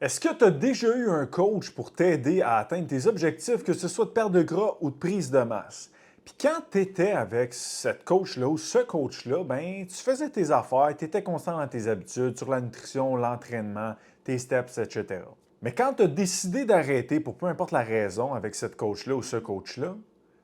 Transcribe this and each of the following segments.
Est-ce que tu as déjà eu un coach pour t'aider à atteindre tes objectifs, que ce soit de perte de gras ou de prise de masse? Puis quand tu étais avec cette coach-là ou ce coach-là, ben, tu faisais tes affaires, tu étais constant dans tes habitudes, sur la nutrition, l'entraînement, tes steps, etc. Mais quand tu as décidé d'arrêter pour peu importe la raison avec cette coach-là ou ce coach-là,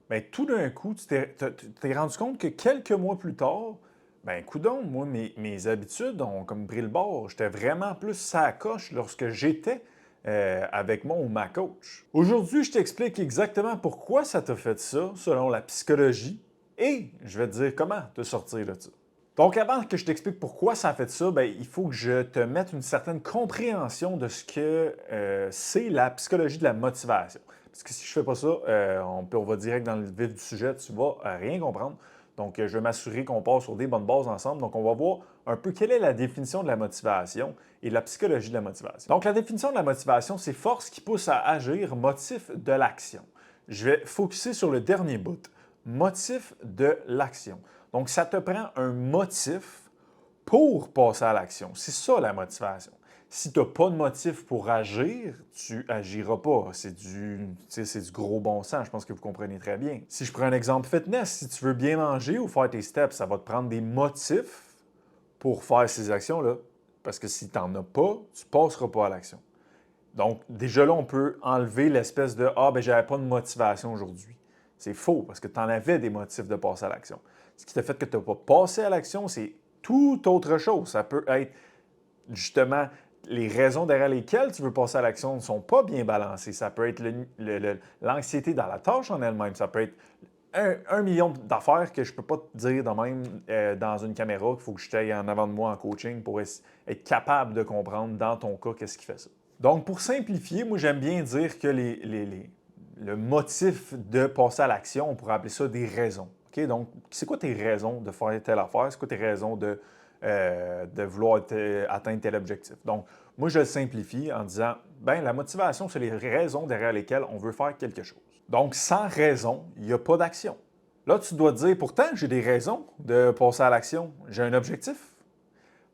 ben, tout d'un coup, tu t'es rendu compte que quelques mois plus tard, ben, coudonc, moi, mes habitudes ont comme pris le bord. J'étais vraiment plus ça coche lorsque j'étais avec mon ou ma coach. Aujourd'hui, je t'explique exactement pourquoi ça t'a fait ça, selon la psychologie, et je vais te dire comment te sortir de ça. Donc, avant que je t'explique pourquoi ça a fait ça, ben, il faut que je te mette une certaine compréhension de ce que c'est la psychologie de la motivation. Parce que si je ne fais pas ça, on va direct dans le vif du sujet, tu ne vas rien comprendre. Donc, je vais m'assurer qu'on part sur des bonnes bases ensemble. Donc, on va voir un peu quelle est la définition de la motivation et la psychologie de la motivation. Donc, la définition de la motivation, c'est force qui pousse à agir, motif de l'action. Je vais focuser sur le dernier bout, motif de l'action. Donc, ça te prend un motif pour passer à l'action. C'est ça la motivation. Si tu n'as pas de motif pour agir, tu agiras pas. C'est du gros bon sens, je pense que vous comprenez très bien. Si je prends un exemple fitness, si tu veux bien manger ou faire tes steps, ça va te prendre des motifs pour faire ces actions-là. Parce que si tu n'en as pas, tu ne passeras pas à l'action. Donc, déjà là, on peut enlever l'espèce de Ah, ben, j'avais pas de motivation aujourd'hui. C'est faux parce que tu en avais des motifs de passer à l'action. Ce qui t'a fait que tu n'as pas passé à l'action, c'est tout autre chose. Ça peut être justement les raisons derrière lesquelles tu veux passer à l'action ne sont pas bien balancées. Ça peut être l'anxiété dans la tâche en elle-même. Ça peut être un million d'affaires que je ne peux pas te dire de même dans une caméra qu'il faut que je t'aille en avant de moi en coaching pour être capable de comprendre dans ton cas qu'est-ce qui fait ça. Donc, pour simplifier, moi, j'aime bien dire que le motif de passer à l'action, on pourrait appeler ça des raisons. Okay? Donc, c'est quoi tes raisons de faire telle affaire? C'est quoi tes raisons de vouloir atteindre tel objectif? Donc, moi, je le simplifie en disant, ben la motivation, c'est les raisons derrière lesquelles on veut faire quelque chose. Donc, sans raison, il n'y a pas d'action. Là, tu dois te dire, pourtant, j'ai des raisons de passer à l'action. J'ai un objectif.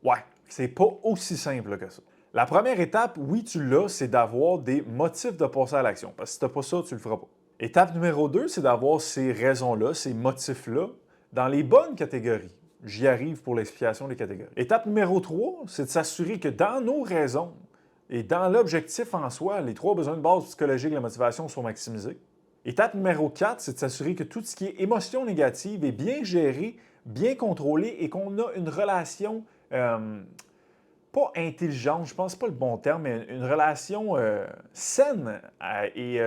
Ouais, c'est pas aussi simple que ça. La première étape, oui, tu l'as, c'est d'avoir des motifs de passer à l'action. Parce que si tu n'as pas ça, tu ne le feras pas. Étape numéro 2, c'est d'avoir ces raisons-là, ces motifs-là, dans les bonnes catégories. J'y arrive pour l'explication des catégories. Étape numéro 3, c'est de s'assurer que dans nos raisons et dans l'objectif en soi, les 3 besoins de base psychologiques de la motivation sont maximisés. Étape numéro 4, c'est de s'assurer que tout ce qui est émotion négative est bien géré, bien contrôlé et qu'on a une relation pas intelligente, je pense pas le bon terme, mais une relation saine et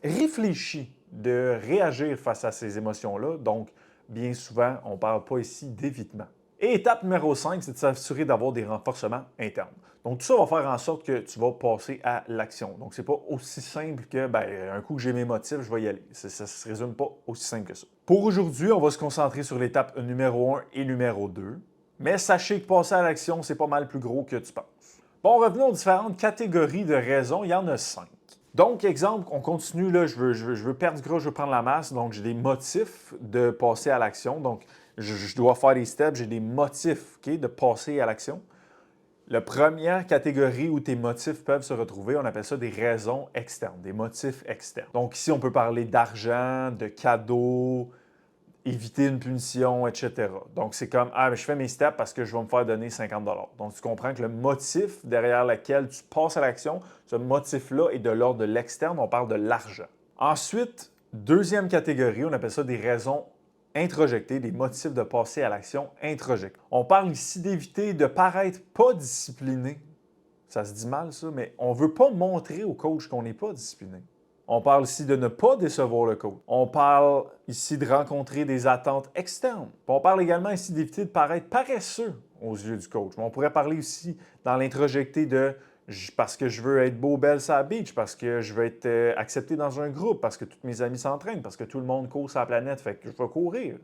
réfléchie de réagir face à ces émotions-là. Donc, bien souvent, on ne parle pas ici d'évitement. Et étape numéro 5, c'est de s'assurer d'avoir des renforcements internes. Donc, tout ça va faire en sorte que tu vas passer à l'action. Donc, ce n'est pas aussi simple que, ben, un coup que j'ai mes motifs, je vais y aller. Ça ne se résume pas aussi simple que ça. Pour aujourd'hui, on va se concentrer sur l'étape numéro 1 et numéro 2. Mais sachez que passer à l'action, c'est pas mal plus gros que tu penses. Bon, revenons aux différentes catégories de raisons. Il y en a 5. Donc, exemple, on continue, là, je veux perdre du gras, je veux prendre la masse, donc j'ai des motifs de passer à l'action. Donc, je dois faire des steps, j'ai des motifs okay, de passer à l'action. La première catégorie où tes motifs peuvent se retrouver, on appelle ça des raisons externes, des motifs externes. Donc ici, on peut parler d'argent, de cadeaux, éviter une punition, etc. Donc, c'est comme, ah, mais je fais mes steps parce que je vais me faire donner 50 $. Donc, tu comprends que le motif derrière lequel tu passes à l'action, ce motif-là est de l'ordre de l'externe, on parle de l'argent. Ensuite, deuxième catégorie, on appelle ça des raisons introjectées, des motifs de passer à l'action introjectés. On parle ici d'éviter de paraître pas discipliné. Ça se dit mal, ça, mais on ne veut pas montrer au coach qu'on n'est pas discipliné. On parle ici de ne pas décevoir le coach. On parle ici de rencontrer des attentes externes. Puis on parle également ici d'éviter de paraître paresseux aux yeux du coach. Mais on pourrait parler aussi dans l'introjecté de parce que je veux être beau, belle sur la beach, parce que je veux être accepté dans un groupe, parce que tous mes amis s'entraînent, parce que tout le monde court sur la planète, fait que je vais courir.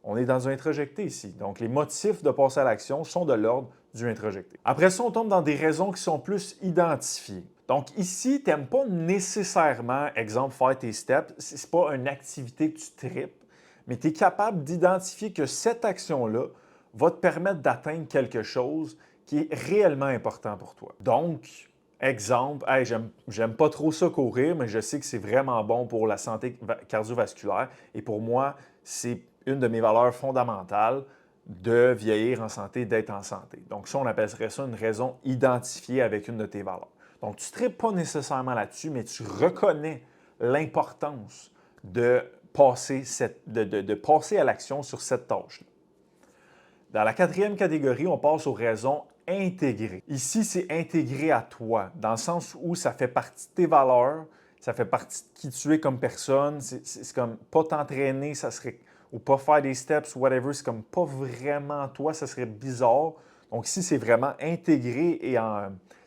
On est dans un introjecté ici. Donc, les motifs de passer à l'action sont de l'ordre du introjecté. Après ça, on tombe dans des raisons qui sont plus identifiées. Donc, ici, tu n'aimes pas nécessairement, exemple, faire tes steps. Ce n'est pas une activité que tu tripes, mais tu es capable d'identifier que cette action-là va te permettre d'atteindre quelque chose qui est réellement important pour toi. Donc, Exemple, hey, j'aime pas trop ça courir, mais je sais que c'est vraiment bon pour la santé cardiovasculaire. Et pour moi, c'est une de mes valeurs fondamentales de vieillir en santé, d'être en santé. Donc ça, on appellerait ça une raison identifiée avec une de tes valeurs. Donc tu ne tripes pas nécessairement là-dessus, mais tu reconnais l'importance de de passer à l'action sur cette tâche-là. Dans la quatrième catégorie, on passe aux raisons intégrées. Ici, c'est intégré à toi, dans le sens où ça fait partie de tes valeurs, ça fait partie de qui tu es comme personne. C'est comme pas t'entraîner, ça serait, ou pas faire des steps, whatever, c'est comme pas vraiment toi, ça serait bizarre. Donc ici, c'est vraiment intégré et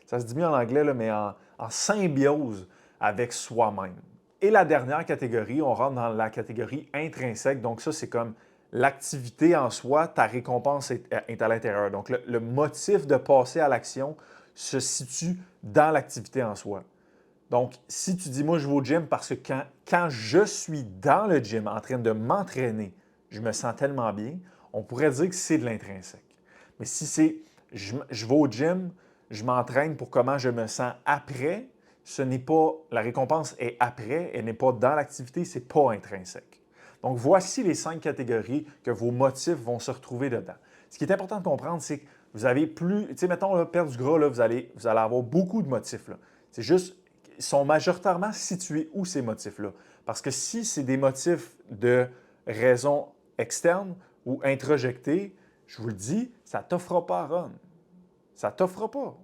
ça se dit mieux en anglais, là, mais en symbiose avec soi-même. Et la dernière catégorie, on rentre dans la catégorie intrinsèque. Donc ça, c'est comme l'activité en soi, ta récompense est à l'intérieur. Donc, le motif de passer à l'action se situe dans l'activité en soi. Donc, si tu dis, moi, je vais au gym parce que quand je suis dans le gym en train de m'entraîner, je me sens tellement bien, on pourrait dire que c'est de l'intrinsèque. Mais si c'est, je vais au gym, je m'entraîne pour comment je me sens après, ce n'est pas, la récompense est après, elle n'est pas dans l'activité, c'est pas intrinsèque. Donc, voici les 5 catégories que vos motifs vont se retrouver dedans. Ce qui est important de comprendre, c'est que vous avez plus, tu sais, mettons, là, perdre du gras, là, vous allez avoir beaucoup de motifs. C'est juste, ils sont majoritairement situés où ces motifs-là? Parce que si c'est des motifs de raison externe ou introjectés, je vous le dis, ça ne t'offrira pas à run. Ça ne t'offrira pas.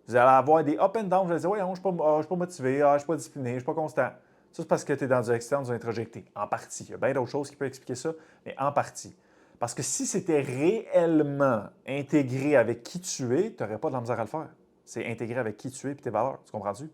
Vous allez avoir des up and down, vous allez dire, ouais, je ne suis pas motivé, je ne suis pas discipliné, je ne suis pas constant. Ça, c'est parce que tu es dans du externe, du introjecté. En partie. Il y a bien d'autres choses qui peuvent expliquer ça, mais en partie. Parce que si c'était réellement intégré avec qui tu es, tu n'aurais pas de la misère à le faire. C'est intégré avec qui tu es et tes valeurs. Tu comprends-tu?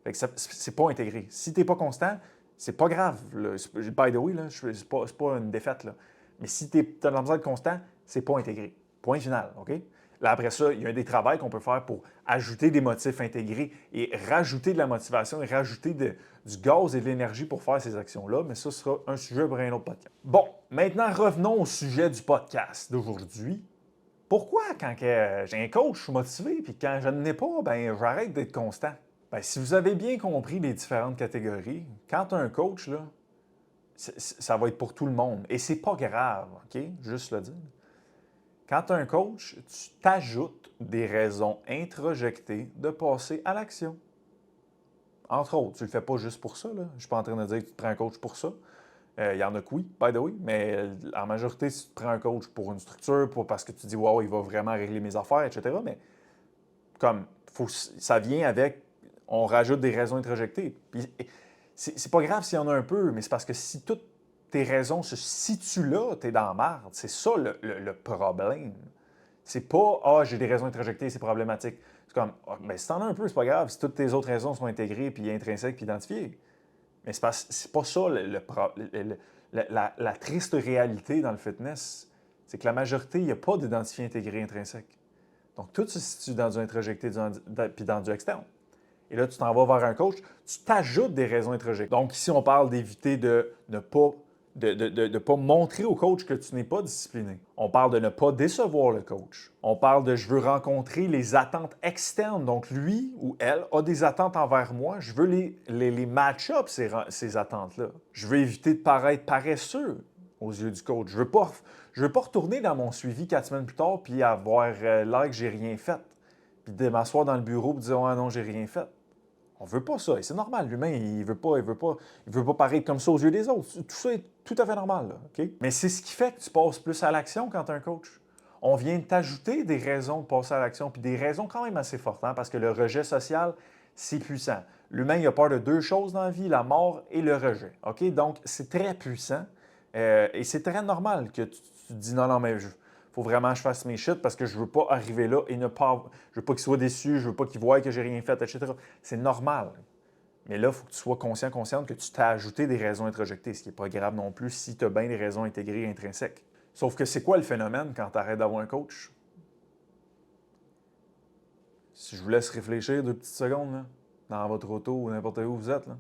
Fait que c'est pas intégré. Si tu n'es pas constant, c'est pas grave. Là. By the way, c'est pas une défaite. Là. Mais si tu as de la misère de constant, c'est pas intégré. Point final. OK? Là, après ça, il y a des travaux qu'on peut faire pour ajouter des motifs intégrés et rajouter de la motivation et rajouter du gaz et de l'énergie pour faire ces actions-là. Mais ça sera un sujet pour un autre podcast. Bon, maintenant, revenons au sujet du podcast d'aujourd'hui. Pourquoi, quand j'ai un coach, je suis motivé, puis quand je ne l'ai pas, ben j'arrête d'être constant? Bien, si vous avez bien compris les différentes catégories, quand tu as un coach, là, ça va être pour tout le monde. Et c'est pas grave, OK? Juste le dire. Quand tu as un coach, tu t'ajoutes des raisons introjectées de passer à l'action. Entre autres, tu ne le fais pas juste pour ça. Là. Je ne suis pas en train de dire que tu te prends un coach pour ça. Il y en a que oui, by the way, mais en majorité, si tu te prends un coach pour une structure, parce que tu dis, wow, il va vraiment régler mes affaires, etc. Mais comme ça vient avec, on rajoute des raisons introjectées. Puis, c'est pas grave s'il y en a un peu, mais c'est parce que si toutes tes raisons se situent là, tu es dans la merde. C'est ça le problème. C'est pas, j'ai des raisons introjectées, c'est problématique. C'est comme, mais si t'en as un peu, c'est pas grave, si toutes tes autres raisons sont intégrées, puis intrinsèques, puis identifiées. Mais c'est pas ça la triste réalité dans le fitness. C'est que la majorité, il n'y a pas d'identifié intégré intrinsèque. Donc, tout se situe dans du introjecté puis dans du externe. Et là, tu t'en vas vers un coach, tu t'ajoutes des raisons introjectées. Donc, ici, on parle d'éviter de ne pas montrer au coach que tu n'es pas discipliné. On parle de ne pas décevoir le coach. On parle de je veux rencontrer les attentes externes. Donc, lui ou elle a des attentes envers moi. Je veux les match-up, ces attentes-là. Je veux éviter de paraître paresseux aux yeux du coach. Je veux pas retourner dans mon suivi 4 semaines plus tard puis avoir l'air que j'ai rien fait. Puis de m'asseoir dans le bureau et dire « Ah non, j'ai rien fait ». On veut pas ça. Et c'est normal. L'humain, il veut pas paraître comme ça aux yeux des autres. Tout ça est tout à fait normal. Là, OK? Mais c'est ce qui fait que tu passes plus à l'action quand tu es un coach. On vient de t'ajouter des raisons de passer à l'action, puis des raisons quand même assez fortes, hein, parce que le rejet social, c'est puissant. L'humain, il a peur de 2 choses dans la vie, la mort et le rejet. OK? Donc, c'est très puissant. Et c'est très normal que tu te dis non, non, mais faut vraiment que je fasse mes shit parce que je ne veux pas arriver là et ne pas. Je veux pas qu'il soit déçu, je veux pas qu'il voie que j'ai rien fait, etc. C'est normal. Mais là, il faut que tu sois consciente que tu t'es ajouté des raisons introjectées, ce qui n'est pas grave non plus si tu as bien des raisons intégrées et intrinsèques. Sauf que c'est quoi le phénomène quand tu arrêtes d'avoir un coach? Si je vous laisse réfléchir 2 petites secondes, là, dans votre auto ou n'importe où vous êtes, là.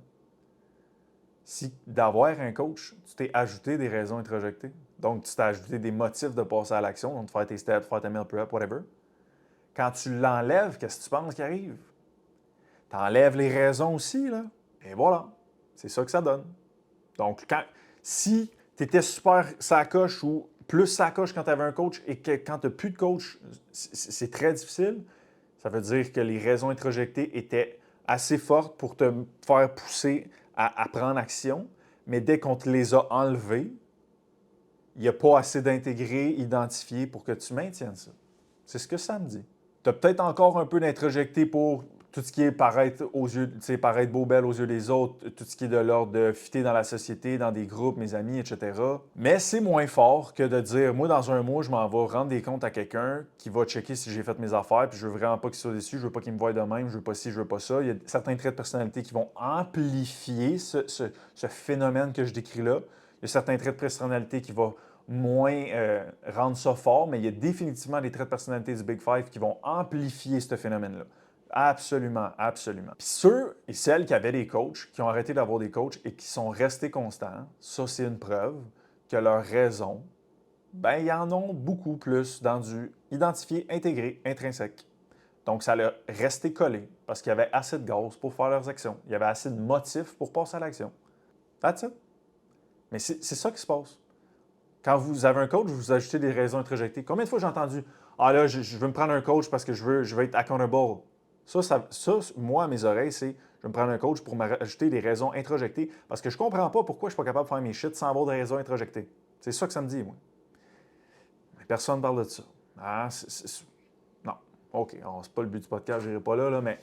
Si d'avoir un coach, tu t'es ajouté des raisons introjectées. Donc, tu t'es ajouté des motifs de passer à l'action, donc de faire tes steps, faire ta meal prep, whatever. Quand tu l'enlèves, qu'est-ce que tu penses qui arrive? Tu enlèves les raisons aussi, là, et voilà. C'est ça que ça donne. Donc, si tu étais super sacoche ou plus sacoche quand tu avais un coach et que quand tu n'as plus de coach, c'est très difficile, ça veut dire que les raisons introjectées étaient assez fortes pour te faire pousser à prendre action, mais dès qu'on te les a enlevées, il n'y a pas assez d'intégrés identifiés pour que tu maintiennes ça. C'est ce que ça me dit. Tu as peut-être encore un peu d'introjecté pour tout ce qui est paraître aux yeux, paraître beau, belle aux yeux des autres, tout ce qui est de l'ordre de fitter dans la société, dans des groupes, mes amis, etc. Mais c'est moins fort que de dire, moi, dans un mois, je m'en vais rendre des comptes à quelqu'un qui va checker si j'ai fait mes affaires, puis je veux vraiment pas qu'il soit déçu, je veux pas qu'il me voie de même, je veux pas ci, je veux pas ça. Il y a certains traits de personnalité qui vont amplifier ce phénomène que je décris là. Il y a certains traits de personnalité qui vont moins rendre ça fort, mais il y a définitivement des traits de personnalité du Big Five qui vont amplifier ce phénomène-là. Absolument, absolument. Puis ceux et celles qui avaient des coachs, qui ont arrêté d'avoir des coachs et qui sont restés constants, ça c'est une preuve que leurs raisons, ben ils en ont beaucoup plus dans du identifié, intégré, intrinsèque. Donc ça leur resté collé parce qu'il y avait assez de gaz pour faire leurs actions. Il y avait assez de motifs pour passer à l'action. That's it. Mais c'est ça qui se passe. Quand vous avez un coach, vous ajoutez des raisons introjectées. Combien de fois j'ai entendu « Ah là, je veux me prendre un coach parce que je veux être accountable. » Ça, moi, à mes oreilles, c'est « Je veux me prendre un coach pour m'ajouter des raisons introjectées parce que je ne comprends pas pourquoi je ne suis pas capable de faire mes shit sans avoir des raisons introjectées. » C'est ça que ça me dit, moi. Mais personne ne parle de ça. Ah, non. OK, c'est pas le but du podcast, je n'irai pas là, mais...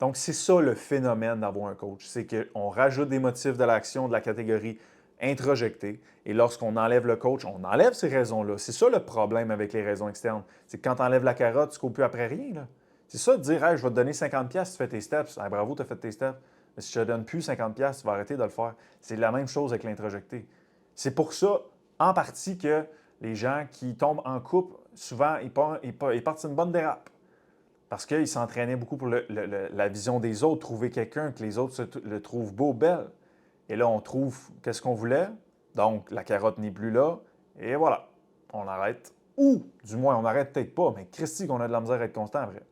Donc, c'est ça le phénomène d'avoir un coach. C'est qu'on rajoute des motifs de l'action de la catégorie introjectée. Et lorsqu'on enlève le coach, on enlève ces raisons-là. C'est ça le problème avec les raisons externes. C'est que quand tu enlèves la carotte, tu ne cours plus après rien. Là. C'est ça de dire hey, je vais te donner 50$, tu fais tes steps. Hey, bravo, tu as fait tes steps. Mais si je ne te donne plus 50$, tu vas arrêter de le faire. C'est la même chose avec l'introjecté. C'est pour ça, en partie, que les gens qui tombent en couple, souvent, ils partent sur une bonne dérape. Parce qu'ils s'entraînaient beaucoup pour la vision des autres, trouver quelqu'un que les autres le trouvent beau, belle. Et là, on trouve qu'est-ce qu'on voulait. Donc, la carotte n'est plus là. Et voilà, on arrête. Ou, du moins, on n'arrête peut-être pas, mais Christy, qu'on a de la misère à être constant après.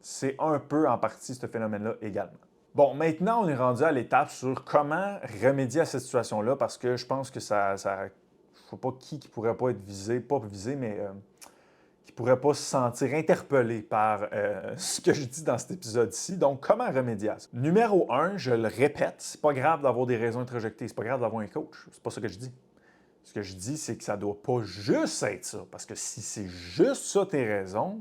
C'est un peu en partie ce phénomène-là également. Bon, maintenant, on est rendu à l'étape sur comment remédier à cette situation-là parce que je pense que ça je ne sais pas qui pourrait pas être visé, pas visé, mais qui ne pourrait pas se sentir interpellé par ce que je dis dans cet épisode-ci. Donc, comment remédier à ça? Numéro 1, je le répète, c'est pas grave d'avoir des raisons introjectées, c'est pas grave d'avoir un coach. C'est pas ça que je dis. Ce que je dis, c'est que ça ne doit pas juste être ça. Parce que si c'est juste ça tes raisons,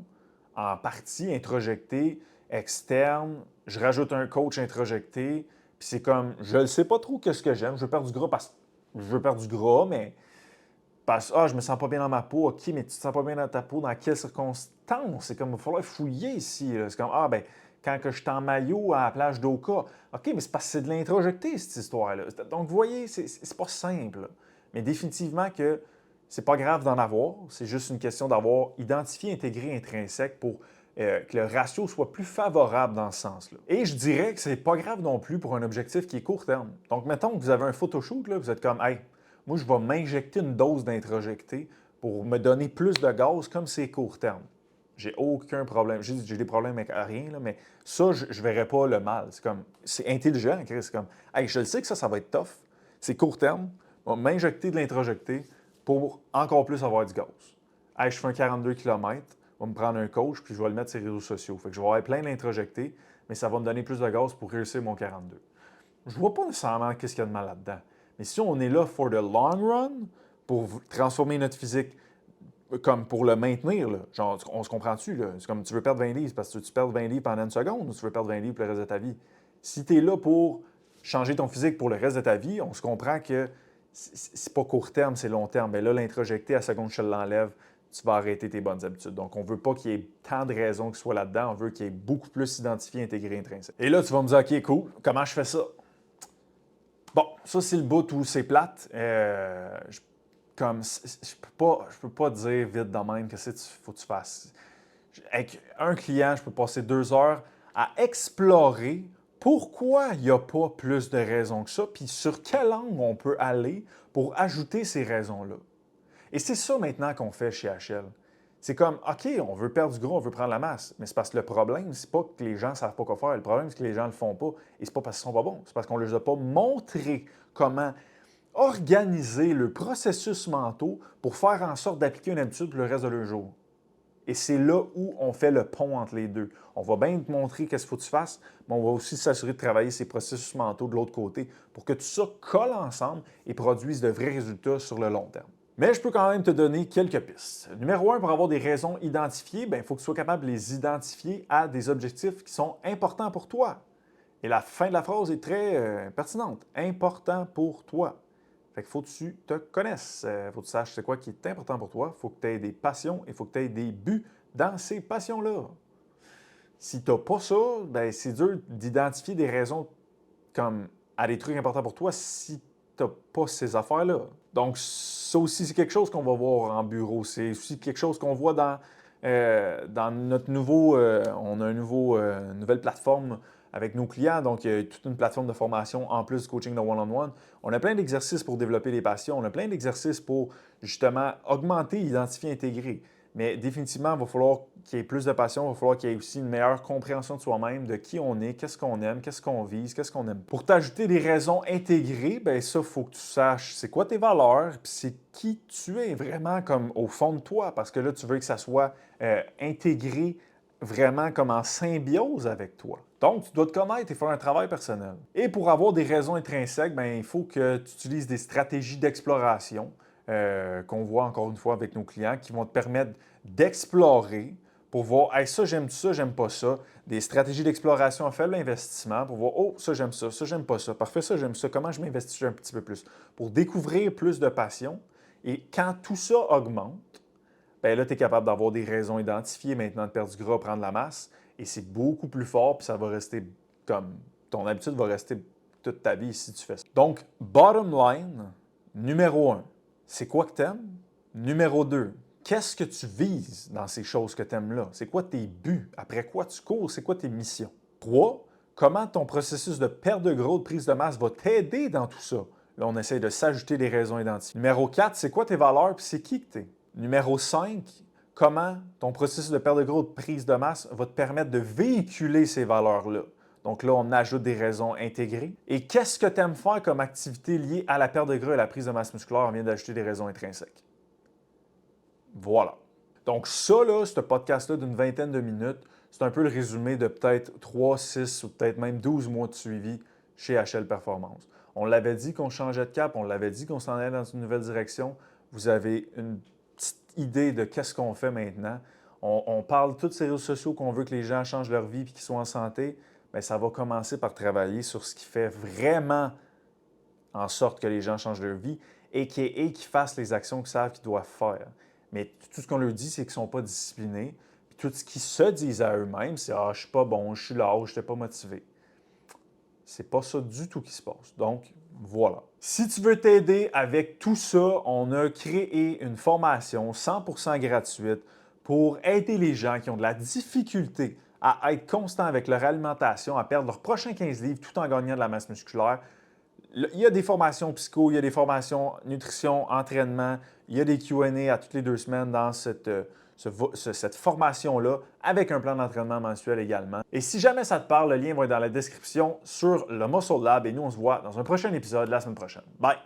en partie introjectée, externe, je rajoute un coach introjecté, puis c'est comme, je ne sais pas trop qu'est-ce que j'aime, je veux perdre du gras parce que je veux perdre du gras, mais parce que je me sens pas bien dans ma peau. OK, mais tu te sens pas bien dans ta peau, dans quelles circonstances? C'est comme, il va falloir fouiller ici. Là. C'est comme, quand que je suis en maillot à la plage d'Oka. OK, mais c'est parce que c'est de l'introjecté, cette histoire-là. Donc, vous voyez, c'est pas simple. Mais définitivement que c'est pas grave d'en avoir. C'est juste une question d'avoir identifié, intégré, intrinsèque pour que le ratio soit plus favorable dans ce sens-là. Et je dirais que c'est pas grave non plus pour un objectif qui est court terme. Donc, mettons que vous avez un photoshoot, là, vous êtes comme, hey, moi, je vais m'injecter une dose d'introjecté pour me donner plus de gaz comme c'est court terme. J'ai aucun problème. J'ai des problèmes avec rien, là, mais ça, je ne verrais pas le mal. C'est intelligent, Chris. C'est comme, hey, je le sais que ça va être tough. C'est court terme. Je vais m'injecter de l'introjecté pour encore plus avoir du gaz. Hey, je fais un 42 km, je vais me prendre un coach, puis je vais le mettre sur les réseaux sociaux. Fait que je vais avoir plein d'introjectés, mais ça va me donner plus de gaz pour réussir mon 42. Je ne vois pas nécessairement qu'est-ce qu'il y a de mal là-dedans. Mais si on est là for the long run, pour transformer notre physique comme pour le maintenir, là, genre, on se comprend-tu? Là? C'est comme tu veux perdre 20 livres parce que tu perds 20 livres pendant une seconde ou tu veux perdre 20 livres pour le reste de ta vie? Si tu es là pour changer ton physique pour le reste de ta vie, on se comprend que c'est pas court terme, c'est long terme. Mais là, l'introjecté, à la seconde que je l'enlève, tu vas arrêter tes bonnes habitudes. Donc, on ne veut pas qu'il y ait tant de raisons qui soient là-dedans. On veut qu'il y ait beaucoup plus identifié, intégré, intrinsèque. Et là, tu vas me dire, OK, cool, comment je fais ça? Bon, ça, c'est le bout où c'est plate. Je peux pas dire vite de même que faut que tu fasses. Avec un client, je peux passer 2 heures à explorer pourquoi il n'y a pas plus de raisons que ça, puis sur quel angle on peut aller pour ajouter ces raisons-là. Et c'est ça maintenant qu'on fait chez HL. C'est comme, OK, on veut perdre du gras, on veut prendre la masse, mais c'est parce que le problème, c'est pas que les gens ne savent pas quoi faire. Le problème, c'est que les gens ne le font pas. Et c'est pas parce qu'ils sont pas bons, c'est parce qu'on ne leur a pas montré comment organiser le processus mental pour faire en sorte d'appliquer une habitude pour le reste de leur jour. Et c'est là où on fait le pont entre les deux. On va bien te montrer qu'est-ce qu'il faut que tu fasses, mais on va aussi s'assurer de travailler ces processus mentaux de l'autre côté pour que tout ça colle ensemble et produise de vrais résultats sur le long terme. Mais je peux quand même te donner quelques pistes. Numéro 1, pour avoir des raisons identifiées, il faut que tu sois capable de les identifier à des objectifs qui sont importants pour toi. Et la fin de la phrase est très pertinente. Important pour toi. Fait qu'il faut que tu te connaisses. Il faut que tu saches c'est quoi qui est important pour toi. Il faut que tu aies des passions et il faut que tu aies des buts dans ces passions-là. Si tu n'as pas ça, ben c'est dur d'identifier des raisons comme à des trucs importants pour toi si tu n'as pas ces affaires-là. Donc, ça aussi, c'est quelque chose qu'on va voir en bureau. C'est aussi quelque chose qu'on voit dans notre nouveau... on a une nouvelle plateforme avec nos clients. Donc, il y a toute une plateforme de formation en plus du coaching de one-on-one. On a plein d'exercices pour développer les passions. On a plein d'exercices pour, justement, augmenter, identifier, intégrer. Mais définitivement, il va falloir qu'il y ait plus de passion, il va falloir qu'il y ait aussi une meilleure compréhension de soi-même, de qui on est, qu'est-ce qu'on aime, qu'est-ce qu'on vise, qu'est-ce qu'on aime. Pour t'ajouter des raisons intégrées, bien ça, il faut que tu saches c'est quoi tes valeurs, puis c'est qui tu es vraiment comme au fond de toi, parce que là, tu veux que ça soit intégré vraiment comme en symbiose avec toi. Donc, tu dois te connaître et faire un travail personnel. Et pour avoir des raisons intrinsèques, bien, il faut que tu utilises des stratégies d'exploration qu'on voit encore une fois avec nos clients qui vont te permettre d'explorer pour voir hey, ça, j'aime pas ça. Des stratégies d'exploration à faible investissement pour voir oh, ça, j'aime pas ça. Parfait, ça, j'aime ça. Comment je m'investis un petit peu plus? Pour découvrir plus de passion. Et quand tout ça augmente, bien là, tu es capable d'avoir des raisons identifiées maintenant de perdre du gras, prendre la masse. Et c'est beaucoup plus fort, puis ça va rester comme ton habitude va rester toute ta vie si tu fais ça. Donc, bottom line, numéro 1, c'est quoi que tu aimes? Numéro 2, qu'est-ce que tu vises dans ces choses que tu aimes là? C'est quoi tes buts? Après quoi tu cours? C'est quoi tes missions? 3, comment ton processus de perte de gras, de prise de masse va t'aider dans tout ça? Là, on essaie de s'ajouter des raisons identifiées. Numéro 4, c'est quoi tes valeurs puis c'est qui que tu es? Numéro 5, comment ton processus de perte de gras, de prise de masse va te permettre de véhiculer ces valeurs-là? Donc là, on ajoute des raisons intégrées. Et qu'est-ce que tu aimes faire comme activité liée à la perte de gras et la prise de masse musculaire? On vient d'ajouter des raisons intrinsèques. Voilà. Donc ça, là, ce podcast-là d'une vingtaine de minutes, c'est un peu le résumé de peut-être 3, 6 ou peut-être même 12 mois de suivi chez HL Performance. On l'avait dit qu'on changeait de cap, on l'avait dit qu'on s'en allait dans une nouvelle direction. Vous avez une petite idée de qu'est-ce qu'on fait maintenant. On parle de tous ces réseaux sociaux qu'on veut que les gens changent leur vie et qu'ils soient en santé. Bien, ça va commencer par travailler sur ce qui fait vraiment en sorte que les gens changent leur vie et qu'ils fassent les actions qu'ils savent qu'ils doivent faire. Mais tout ce qu'on leur dit, c'est qu'ils ne sont pas disciplinés. Puis tout ce qu'ils se disent à eux-mêmes, c'est « Ah, je ne suis pas bon, je suis là, je n'étais pas motivé. » C'est pas ça du tout qui se passe. Donc, voilà. Si tu veux t'aider avec tout ça, on a créé une formation 100% gratuite pour aider les gens qui ont de la difficulté à être constants avec leur alimentation, à perdre leurs prochains 15 livres tout en gagnant de la masse musculaire. Il y a des formations psycho, il y a des formations nutrition, entraînement, il y a des Q&A à toutes les 2 semaines dans cette formation-là, avec un plan d'entraînement mensuel également. Et si jamais ça te parle, le lien va être dans la description sur le Muscle Lab et nous, on se voit dans un prochain épisode la semaine prochaine. Bye!